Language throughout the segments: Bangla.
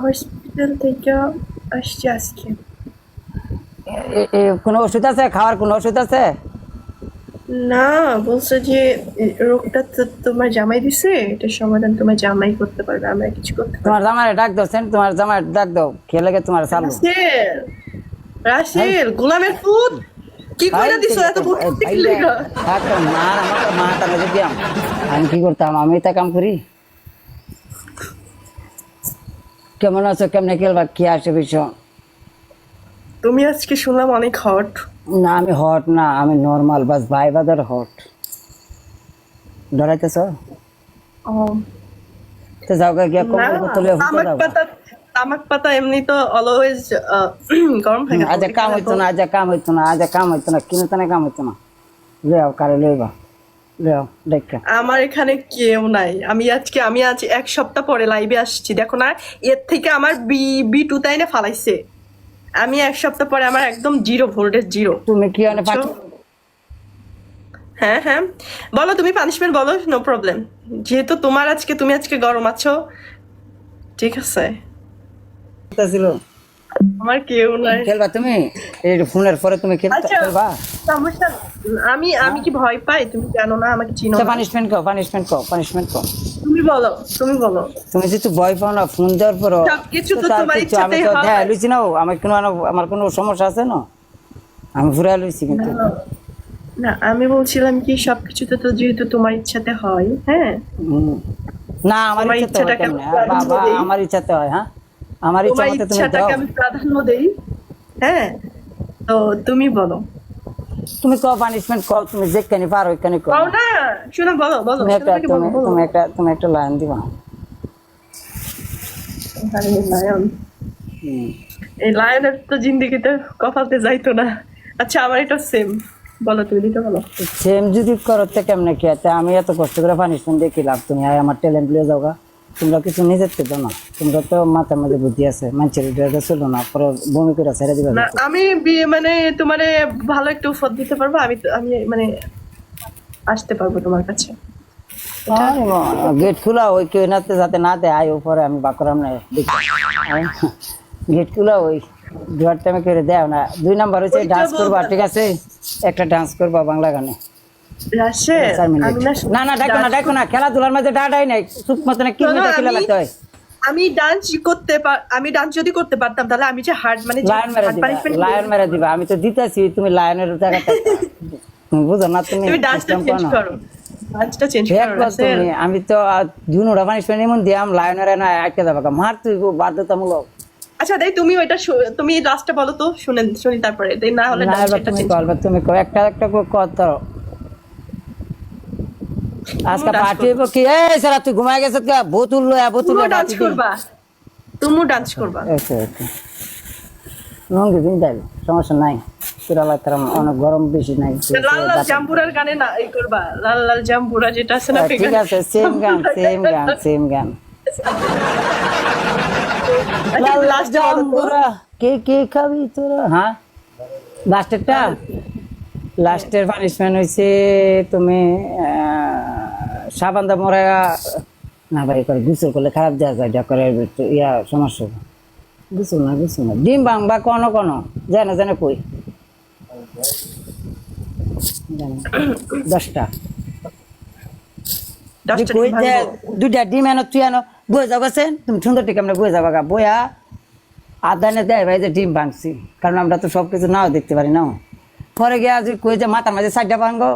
হসপিটাল থেকে আসছি আজকে। কোনো ওষুধ আছে? খাওয়ার কোনো ওষুধ আছে? না, বলছে যে রোগটা তো তোমার জামাই দিছে, এটার সমাধান তোমার জামাই করতে পারবে, আমরা কিছু করতে পারবো তোমার জামাই ডাক দাও, তোমার জামাই ডাক দাও, খেয়ে লেগে তোমার না। চালু। রাসেল, হ্যাঁ, রাসেল গোলামের পুত, কি কইরা দিছো এত বুদ্ধি কি লাগা? মাটা মেরে দিয়াম। আমি কি করতাম? আমি তা কাম করি। কেমন আছো? কেমনে খেলবা? কি আসে বিষয়? তুমি আজকে শুনলাম অনেক হট। না, আমি হট না, আমি নর্মাল, বাস ভাই বাদার হট। ডরাইতেছ? ও তো যাও গিয়া না, কম্বল তুলে হুতে তামাক যাও। পাতা, তামাক পাতা এমনি তো অলওয়েজ গরম থাকে। আজ কাম হইতো না, আজ কাম হইতো না, আজ কাম হইতো না, কিনে তানে কাম হইতো না। লেও কারে লইবা, লেও দেখা। আমার এখানে কেউ নাই। আমি আজ এক সপ্তাহ পরে লাইভে আসছি, দেখো না, এর থেকে আমার বি টু তাই না ফালাইছে। আমি এক সপ্তাহ পরে আমার একদম জিরো ভোল্টেজ, জিরো। তুমি কি অনেক হ্যাঁ হ্যাঁ, বলো তুমি পানিশমেন্ট বলো, নো প্রবলেম। যেহেতু তুমি আজকে গরম আছো, ঠিক আছে। ছিল? আমার কেউ নাই। খেলবা তুমি? এই ফোনের পরে তুমি আচ্ছা, খেলবা? সমস্যা না। আমি কি ভয় পাই? তুমি জানো না, আমাকে চিনো না। পানিশমেন্ট কও, পানিশমেন্ট কও, পানিশমেন্ট কও। তুমি বলো, তুমি বলো। তুমি যেহেতু ভয় পাও না ফোন দেওয়ার পর, সবকিছু তো তার তোমার কিছু আমি ইচ্ছাতেই তো হয়। দেখা লইছি না। আমার কোনো সমস্যা আছে না? আমি ঘুরে লইছি কিন্তু। না, না, আমি বলছিলাম কি সবকিছুতে তো যেহেতু তোমার ইচ্ছাতে হয়, হ্যাঁ, উম, না, আমার তোমার ইচ্ছাতে হয় ইচ্ছাটাকে কেমনে? আমি প্রাধান্য বাবা, দেই, আমার ইচ্ছাতে হয়। হ্যাঁ, আমার ইচ্ছা তোমার মতো তুমি দাও। ইচ্ছাটাকে আমি প্রাধান্য দেই। হ্যাঁ, তো তুমি বলো। তুমি কও পানিশমেন্ট কও, তুমি যেখানে পারো ওইখানে কও। কও না, শোনো, বলো বলো, তুমি শোনো একটা থেকে বলো তুমি বলো। তুমি একটা লাইন দিবা। আরে লায়ন, হুম। এই লায়নের তো জিন্দিগিতে কপালতে যাইতো না। আচ্ছা, আমার এটা সেম, বলো তুমি দিতে বলো। সেম যদি করতে কেমনে কি আছে? আমি এত কষ্ট করে পানিশমেন্ট দিয়ে কি লাভ? তুমি আয় আমার ট্যালেন্ট লিয়ে যাও গা। তোমরা কিছু নিজের থেকে না, তোমরা তো মাথার মধ্যে বুদ্ধি আছে, মানুষের এটা চলো না, পরে বমি করে ছেড়ে দিবা না, কিন্তু। আমি মানে তোমারে ভালো একটা উপহার দিতে পারবো। আমি মানে আসতে পারবো তোমার কাছে, এটা। গেট খোলা ওই কেউ নাতে যাতে না দেয়, আয় উপরে আমি বাকরাম না গেট খোলা ওই দুয়ার টাইমে করে দেয় না। 2 নাম্বার হচ্ছে ওইটা ডান্স করবা, বলবা ঠিক আছে? একটা ডান্স করবা বাংলা গানে। রাশেদ, 4 মিনিট। আমি না না, ডাকো না, ডাকো না, খেলাধুলার মধ্যে ডাটাই নাই, চুপ মতো না, কি শোনো, মিনিটে খেলা লাগতে হয়। আমি ডান্স যদি করতে পারতাম তাহলে আমি যে হার্ড মানে যে লায়ন মেরে হার্ড দিবা, পানিশমেন্ট, লায়ন মেরে দিবা। আমি তো দিতেছি, তুমি লায়নের জায়গাটা তুমি বুঝো না। তুমি তুমি ডান্সটা সিস্টেম চেঞ্জ করো করো, ডান্সটা চেঞ্জ করো দেখবা রাসেল। তুমি। আমি তো দুনোটা পানিশমেন্ট এমন দিয়াম, লায়নের না আটকে যাবা মার, তুই বাধ্যতামূলক। আচ্ছা, তাই তুমি ওইটা তুমি লাস্টটা বলো তো, শুনি তারপরে, তাই না হলে না, এবার ডান্সটা তুমি চেঞ্জ কো, করো। এবার তুমি কো, একটা একটা করে কত আজকে dance পার্টি হইব করবা। কি? এই সারা তুই ঘুমায় গেছ কে? বোতল লয়া বোতল তুমিও লয়া ডান্স পার্টি দিই। করবা, তুমিও ডান্স করবা। ওকে ওকে, লঙ্গি দিন যাই, সমস্যা নাই। তোরা তারা অনেক গরম বেশি নাই। লাল লাল জাম্বুরার গানে না এই করবা, লাল লাল জাম্বুরা যেটা আছে না, ঠিক আছে, সেম গান সেম গান সেম গান। লাল লাল লাস্ট জাম্বুরা কে কে খাবি তোরা? হ্যাঁ, লাস্টেরটা, লাস্টের পানিশমেন্ট হয়েছে তুমি সাবান দা মরা না ভাই করে গুসল করলে খারাপ দেওয়া যায়, যা করে ইয়া সমস্যা। গুসল না ডিম ভাঙবা কোনো কোনো জানে জানে কই জানে 10টা কই যে 2টা ডিম এনো, তুই এনো বয়ে যাও গেছেন। তুমি সুন্দর ঠিক আমরা বয়ে যাবা গা, বয়া আদানে দেয় ভাই যে ডিম ভাঙছি, কারণ আমরা তো সবকিছু নাও দেখতে পারি না। পরে গিয়ে আজ কই যে মাথার মাঝে 4টা ভাঙবো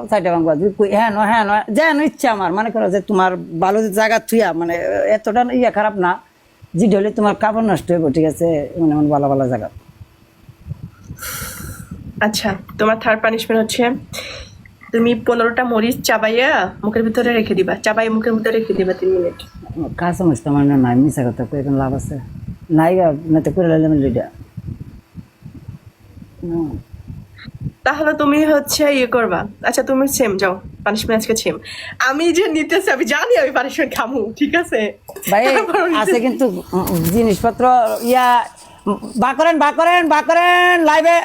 হ্যাঁ নয় যেন ইচ্ছা আমার, মনে করো যে তোমার ভালো জায়গা থুয়া, মানে এতটা ইয়া খারাপ না যে ঢলে তোমার কাপড় নষ্ট হইব, ঠিক আছে? মানে ভালো ভালো জায়গা। আচ্ছা, তোমার থার্ড পানিশমেন্ট হচ্ছে তুমি 15টা মরিচ চাবাইয়া মুখের ভিতরে রেখে দিবা, চাবাই মুখের ভিতরে রেখে দিবা 3 মিনিট। কাজ সমস্যা আমার না নাই, মিশা কথা কই এখন লাভ আছে নাই গা, না তো করে লাইলাম লিডা। তাহলে তুমি হচ্ছে ইয়ে করবা। আচ্ছা, তুমি সেম যাও, পানিশমেন্ট আজকে সেম। আমি যে নিতেছি, আমি জানি আমি পানিশমেন্ট খামু, ঠিক আছে? ভাই তারপরও আছে কিন্তু জিনিসপত্র ইয়া বাকরেন লাইভে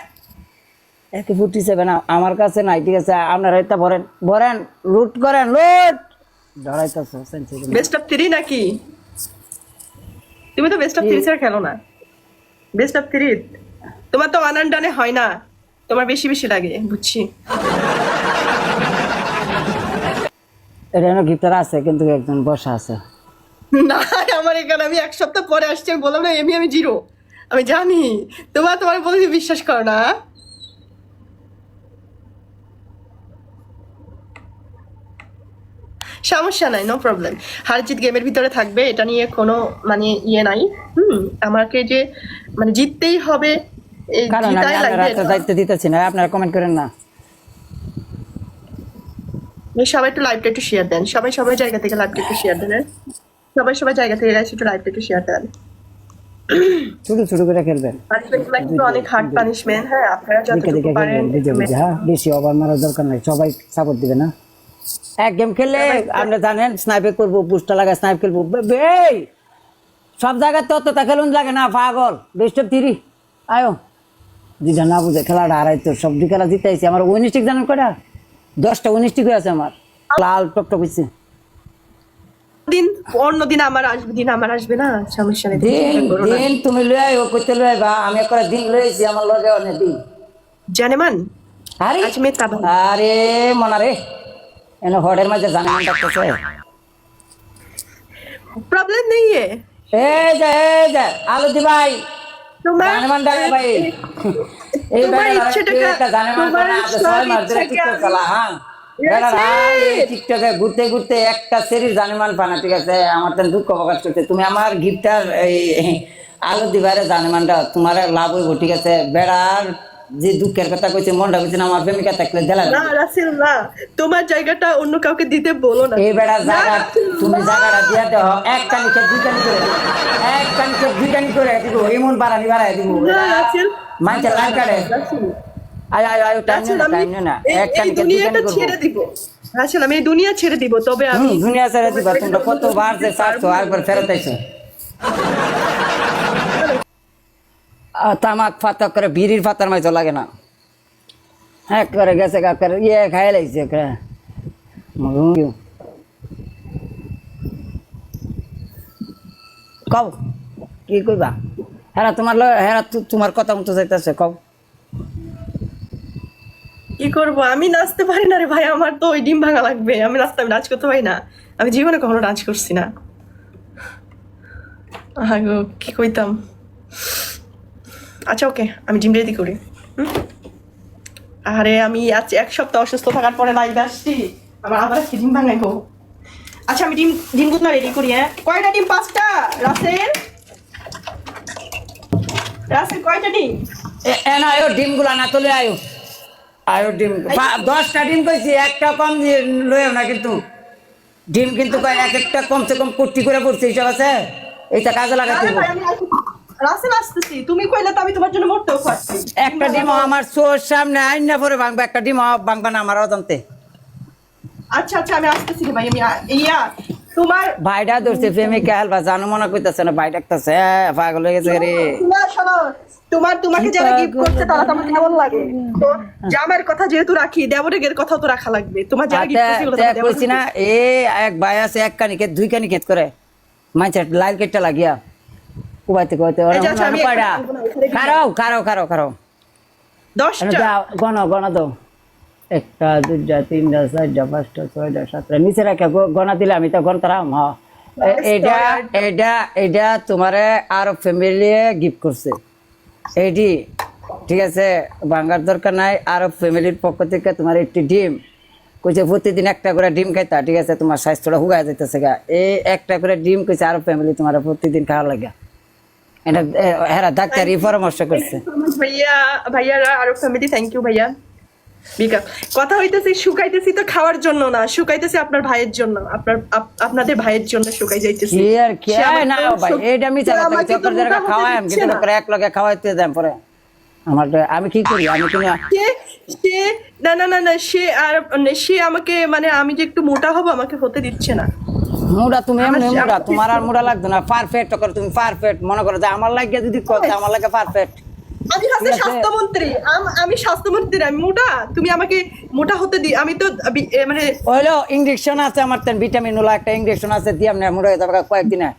একে ফুটিছে না আমার কাছে নাই, ঠিক আছে? আপনারা এটা ভরেন লুট করেন লুট। ধরাইতেছো সেন্সি বেস্ট অফ 3 নাকি? তুমি তো বেস্ট অফ 3 ছাড়া খেলো না। বেস্ট অফ 3 তোমার তো ওয়ান অ্যান্ড ডানে হয় না, তোমার বেশি বেশি লাগে, বুঝছি। এটা গিফটার আছে কিন্তু একজন বসা আছে। না আমার এখানে আমি এক সপ্তাহ পরে আসছি, আমি বললাম না আমি জিরো, আমি জানি। তোমার বলে বিশ্বাস করো না। সমস্যা নাই, নো প্রবলেম। হারজিত গেমের ভিতরে থাকবে, এটা নিয়ে কোনো মানে ইয়ে নাই। আমাকে যে মানে জিততেই হবে, এই কারণ আমি জিতাই লাগবে। আপনারা দায়িত্ব দিতেছি না, আপনারা কমেন্ট করেন না। সবাই একটু লাইভটা একটু শেয়ার দেন, সবাই জায়গা থেকে লাইভটা একটু শেয়ার দেন, হ্যাঁ? সবাই জায়গা থেকে একটু লাইভটা একটু শেয়ার দেন। ছোট ছোট করে খেলবেন, পানিশমেন্টগুলো কিন্তু অনেক হার্ড পানিশমেন্ট, হ্যাঁ আপনারা দিকে যতটুকু দিকে পারেন। খেলবেন, বুঝে বুঝে। হ্যাঁ, বেশি ওভার মারার দরকার নাই, সবাই সাপোর্ট দিবে না। এক গেম খেললে আপনি জানেন স্নাইপে করবো, বুস্টার লাগা স্নাইপ খেলবো, এই সব জায়গায় ততটা খেলুন লাগে না, পাগল। বেস্ট অফ 3 আয়ো, যেটা না বুঝে খেলাটা হারাইতো। সব দি খেলা জিতাইছি। আমার উইনিস্টিক জানেন কয়টা? 10টা উইনিস্টিক হয়ে আছে আমার, লাল টকটক হয়েছে। অন্য দিন আমার আসবে না, সমস্যা নেই, তুমি দিন চিন্তা করো না। দিন তুমি লই আইও, কইতে লই আইবা। আমি একবার দিন লইছি আমার লগে অনেক দিন। জানেমান আরে আজ মে তাবা আরে মনা রে, এনে হডের মাঝে জানেন ডাকতেছে। प्रॉब्लम नहीं है। এই যে আলু দি ভাই, তোমার জানেমান ডাকে ভাই। এই তোমার বেটা ইচ্ছেটাকে একটা জানেমান তোমার করে আছে, সব 6 মাস ধরে ইচ্ছেকে টিকটক চালা। হ্যাঁ বেটা এই টিকটকে ঘুরতে ঘুরতে একটা সেরির জানেমান পানা, ঠিক আছে? আমার তো দুঃখ প্রকাশ করতে। তুমি আমার গিফটার এই আলু দিবারে জানেমানটা তোমার লাভ হইব, ঠিক আছে? বেড়ার যে দুঃখের কথা কইছে, মনটা কইছে না আমার প্রেমিকা থাকলে দিলা না রাসেল না, তোমার জায়গাটা অন্য কাউকে দিতে বলো না। এই বেড়ার না, জায়গা রাসেল, তুমি না। জায়গাটা দিয়া দাও, এক কানিকে দুই কানি করে, এক কানিকে দুই কানি করে দিব, এমন বাড়াই দিব। না, রাসেল, মানছে লাইন কাটে। রাসেল, আয় আয় আয়, টাইম রাসেল, না আমি টাইম না, এই এক কানিকে দুই কানি দুনিয়াটা করবো। ছেড়ে দিব। রাসেল, আমি এই দুনিয়া ছেড়ে দিব, তবে আমি দুনিয়া ছেড়ে দিবা? তোমরা কতবার যে চাচ্ছ, একবার ফেরত আইছো। তামাক ফাতা করে বিড়ির ফাতার মাইতো লাগে না, হ্যাঁ করে গেছে করে ইয়ে খাই লাগছে। কও কি কইবা? হেরা হেরা তোমার কথা মতো যাইতেছে, কও কি করব? আমি নাচতে পারি না রে ভাই, আমার তো ওই ডিম ভাঙা লাগবে। আমি নাচ করতে পারি না, আমি জীবনে কখনো ডান্স করছি না। গো, কি কইতাম। আচ্ছা ওকে, আমি ডিম রেডি করি। আরে আমি আজ এক সপ্তাহ অসুস্থ থাকার পরে লাইভে আসছি, আবার আজকে ডিম ভাঙাইবো। আচ্ছা আমি ডিমগুলো রেডি করি। হ্যাঁ, কয়টা ডিম? 5টা। রাসেল কয়টা ডিম? না আয়ো ডিম গুলা না তুলে আয়ো, আয়ো ডিম 10টা ডিম কইছি, একটা কম দিয়ে লইও না কিন্তু। ডিম কিন্তু এক একটা কমসে কম কোটি করে পড়ছে, হিসাব আছে? এইটা কাজে লাগাতে আরে ভাই, আমি রাসেল আসতেছি, তুমি কইলে তো আমি তোমার জন্য মরতেও পারছি। একটা ডিম আমার চোর সামনে আইন না পরে ভাঙবা, একটা ডিম ভাঙবা না আমার অজান্তে। আচ্ছা আমি আসতেছি রে ভাই, আমি তোমার ভাইটা ধরছে প্রেমিকা হেলবা, জানো মনে কইতাছে না, ভাই ডাকতেছে, পাগল হয়ে গেছে রে। শোনো, তোমাকে যারা গিফট করছে তারা তোমার কেমন লাগে? তো জামার কথা যেহেতু রাখি, দেবরের কথাও তো রাখা লাগবে। তোমার যারা গিফট করছে ওগুলো তোমার কইছি না, এক ভাই আছে এক কানি খেত দুই কানি খেত করে, মাছের লাইল কেটটা লাগিয়া কুবাইতে কুবাইতে খারাও 10টা। গণ দাও, 1টা 2টা 3টা 4টা 5টা 6টা 7টা নিচে রাখা গণা দিলে আমি তো গণতারাম। এটা তোমারে আরব ফ্যামিলি গিফট করছে এইটি, ঠিক আছে? ভাঙ্গার দরকার নাই। আরব ফ্যামিলির পক্ষ থেকে তোমার একটি ডিম কইছে, প্রতিদিন একটা করে ডিম খাইতা, ঠিক আছে? তোমার স্বাস্থ্যটা হুগায় যাইতেছে গা। এই একটা করে ডিম কইছে আরব ফ্যামিলি তোমার প্রতিদিন খাওয়া লাগে। এটা হেরা ডাক্তারি পরামর্শ করছে। ভাইয়ারা আরব ফ্যামিলি, থ্যাংক ইউ ভাইয়া। কথা হইতেছি, শুকাইতেছি তো খাওয়ার জন্য না, শুকাইতেছি আপনার ভাইয়ের জন্য, আপনাদের ভাইয়ের জন্য শুকাই যাইতেছি। কি আর কি না ভাই, এটা মিছা কথা। চক্কর যারা খাওয়াই আমি কিন্তু করে এক লগে খাওয়াইতে দেন পরে আমার, আমি কি করি? আমি কিনা না সে আমাকে মানে আমি যে একটু মোটা হবো আমাকে হতে দিচ্ছে না। মুড়া তুমি এমনি মুড়া, তোমার আর মুড়া লাগতো না, পারফেক্ট করে তুমি পারফেক্ট মনে করো যে আমার লাগে যদি করতে আমার লাগে পারফেক্ট। আমি হচ্ছে ঠিক আছে? স্বাস্থ্যমন্ত্রী, আমি স্বাস্থ্যমন্ত্রী, আমি মোটা, তুমি আমাকে মোটা হতে দি, আমি তো মানে হইলো ইঞ্জেকশন আছে আমার, ভিটামিন হলো একটা ইঞ্জেকশন আছে, দিয়ে আপনি মোটা হয়ে যাবে কয়েকদিনে।